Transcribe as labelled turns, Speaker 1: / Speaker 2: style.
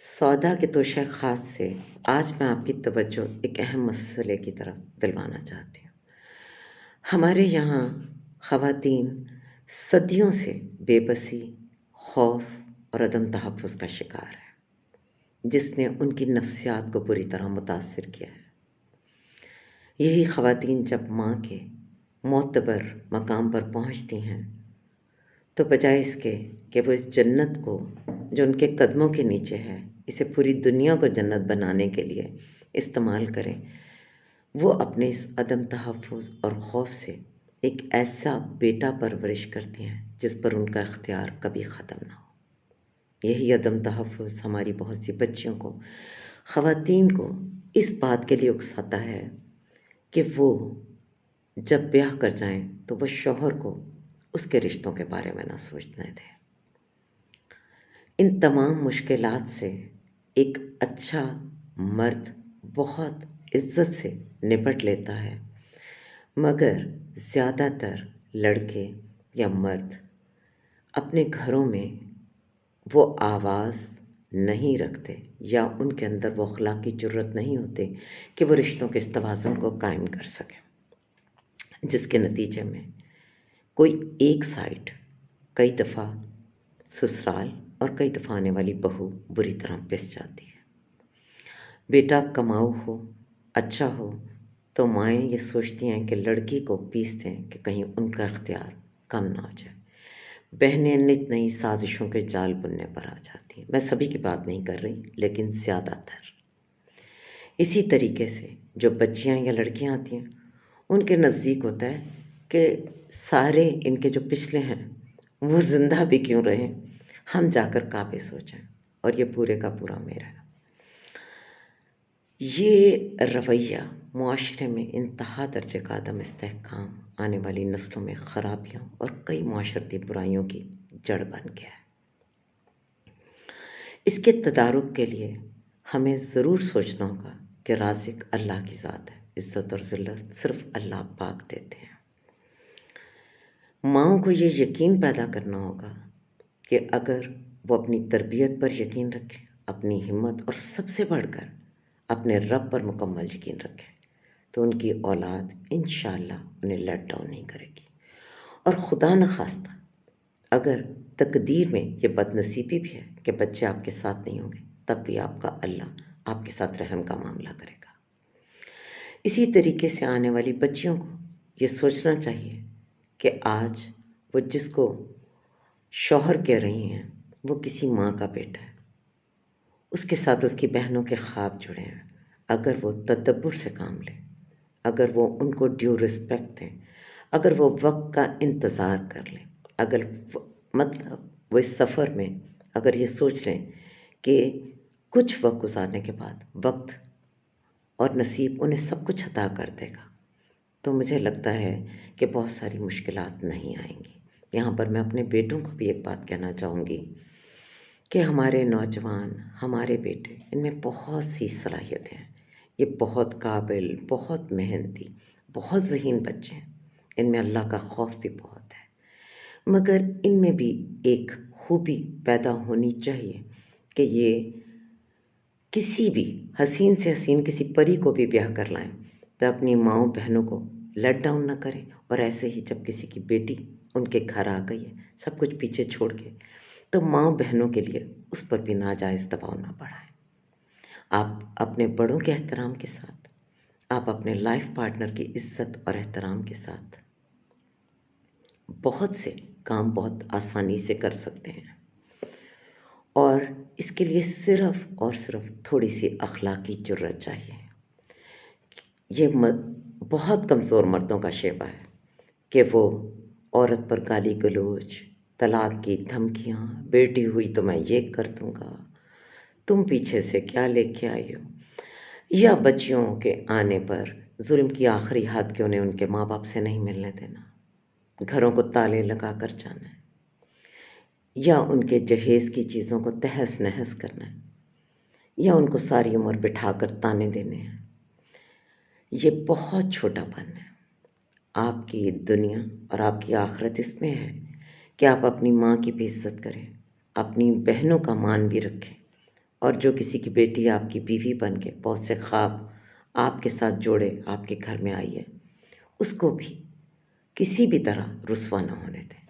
Speaker 1: سودا کے توشہ خاص سے آج میں آپ کی توجہ ایک اہم مسئلے کی طرف دلوانا چاہتی ہوں۔ ہمارے یہاں خواتین صدیوں سے بے بسی، خوف اور عدم تحفظ کا شکار ہے، جس نے ان کی نفسیات کو بری طرح متاثر کیا ہے۔ یہی خواتین جب ماں کے معتبر مقام پر پہنچتی ہیں تو بجائے اس کے کہ وہ اس جنت کو جو ان کے قدموں کے نیچے ہے، اسے پوری دنیا کو جنت بنانے کے لیے استعمال کریں، وہ اپنے اس عدم تحفظ اور خوف سے ایک ایسا بیٹا پرورش کرتی ہیں جس پر ان کا اختیار کبھی ختم نہ ہو۔ یہی عدم تحفظ ہماری بہت سی بچیوں کو، خواتین کو اس بات کے لیے اکساتا ہے کہ وہ جب بیاہ کر جائیں تو وہ شوہر کو اس کے رشتوں کے بارے میں نہ سوچنے دیں۔ ان تمام مشکلات سے ایک اچھا مرد بہت عزت سے نپٹ لیتا ہے، مگر زیادہ تر لڑکے یا مرد اپنے گھروں میں وہ آواز نہیں رکھتے یا ان کے اندر وہ اخلاقی جرات نہیں ہوتے کہ وہ رشتوں کے اس توازن کو قائم کر سکیں، جس کے نتیجے میں کوئی ایک سائڈ کئی دفعہ سسرال اور کئی دفعہ آنے والی بہو بری طرح پس جاتی ہے۔ بیٹا کماؤ ہو، اچھا ہو، تو مائیں یہ سوچتی ہیں کہ لڑکی کو پیس دیں کہ کہیں ان کا اختیار کم نہ ہو جائے۔ بہنیں نت نئی سازشوں کے جال بننے پر آ جاتی ہیں۔ میں سبھی کی بات نہیں کر رہی، لیکن زیادہ تر اسی طریقے سے جو بچیاں یا لڑکیاں آتی ہیں ان کے نزدیک ہوتا ہے کہ سارے ان کے جو پچھلے ہیں وہ زندہ بھی کیوں رہیں، ہم جا کر قابض ہو جائیں اور یہ پورے کا پورا میرا ہے۔ یہ رویہ معاشرے میں انتہا درجے کا عدم استحکام، آنے والی نسلوں میں خرابیاں اور کئی معاشرتی برائیوں کی جڑ بن گیا ہے۔ اس کے تدارک کے لیے ہمیں ضرور سوچنا ہوگا کہ رازق اللہ کی ذات ہے، عزت اور ذلت صرف اللہ پاک دیتے ہیں۔ ماؤں کو یہ یقین پیدا کرنا ہوگا کہ اگر وہ اپنی تربیت پر یقین رکھیں، اپنی ہمت اور سب سے بڑھ کر اپنے رب پر مکمل یقین رکھیں تو ان کی اولاد انشاءاللہ انہیں لیٹ ڈاؤن نہیں کرے گی۔ اور خدا نخواستہ اگر تقدیر میں یہ بد نصیبی بھی ہے کہ بچے آپ کے ساتھ نہیں ہوں گے، تب بھی آپ کا اللہ آپ کے ساتھ رحم کا معاملہ کرے گا۔ اسی طریقے سے آنے والی بچیوں کو یہ سوچنا چاہیے کہ آج وہ جس کو شوہر کہہ رہی ہیں وہ کسی ماں کا بیٹا ہے، اس کے ساتھ اس کی بہنوں کے خواب جڑے ہیں۔ اگر وہ تدبر سے کام لیں، اگر وہ ان کو ڈیو رسپیکٹ دیں، اگر وہ وقت کا انتظار کر لیں، اگر مطلب وہ اس سفر میں اگر یہ سوچ لیں کہ کچھ وقت گزارنے کے بعد وقت اور نصیب انہیں سب کچھ عطا کر دے گا، تو مجھے لگتا ہے کہ بہت ساری مشکلات نہیں آئیں گی۔ یہاں پر میں اپنے بیٹوں کو بھی ایک بات کہنا چاہوں گی کہ ہمارے نوجوان، ہمارے بیٹے، ان میں بہت سی صلاحیتیں ہیں، یہ بہت قابل، بہت محنتی، بہت ذہین بچے ہیں، ان میں اللہ کا خوف بھی بہت ہے، مگر ان میں بھی ایک خوبی پیدا ہونی چاہیے کہ یہ کسی بھی حسین سے حسین کسی پری کو بھی بیاہ کر لائیں تو اپنی ماؤں بہنوں کو لیٹ ڈاؤن نہ کریں، اور ایسے ہی جب کسی کی بیٹی ان کے گھر آ گئی ہے سب کچھ پیچھے چھوڑ کے، تو ماں بہنوں کے لیے اس پر بھی ناجائز دباؤ نہ بڑھائیں۔ آپ اپنے بڑوں کے احترام کے ساتھ، آپ اپنے لائف پارٹنر کی عزت اور احترام کے ساتھ بہت سے کام بہت آسانی سے کر سکتے ہیں، اور اس کے لیے صرف اور صرف تھوڑی سی اخلاقی جرات چاہیے۔ یہ بہت کمزور مردوں کا شیوا ہے کہ وہ عورت پر گالی گلوچ، طلاق کی دھمکیاں، بیٹی ہوئی تو میں یہ کر دوں گا، تم پیچھے سے کیا لے کے آئی ہو، یا بچیوں کے آنے پر ظلم کی آخری حد کہ انہیں ان کے ماں باپ سے نہیں ملنے دینا، گھروں کو تالے لگا کر جانا ہے، یا ان کے جہیز کی چیزوں کو تہس نہس کرنا ہے، یا ان کو ساری عمر بٹھا کر تانے دینے ہیں۔ یہ بہت چھوٹا پن ہے۔ آپ کی دنیا اور آپ کی آخرت اس میں ہے کہ آپ اپنی ماں کی بھی عزت کریں، اپنی بہنوں کا مان بھی رکھیں، اور جو کسی کی بیٹی آپ کی بیوی بن کے بہت سے خواب آپ کے ساتھ جوڑے آپ کے گھر میں آئی ہے، اس کو بھی کسی بھی طرح رسوا نہ ہونے دیں۔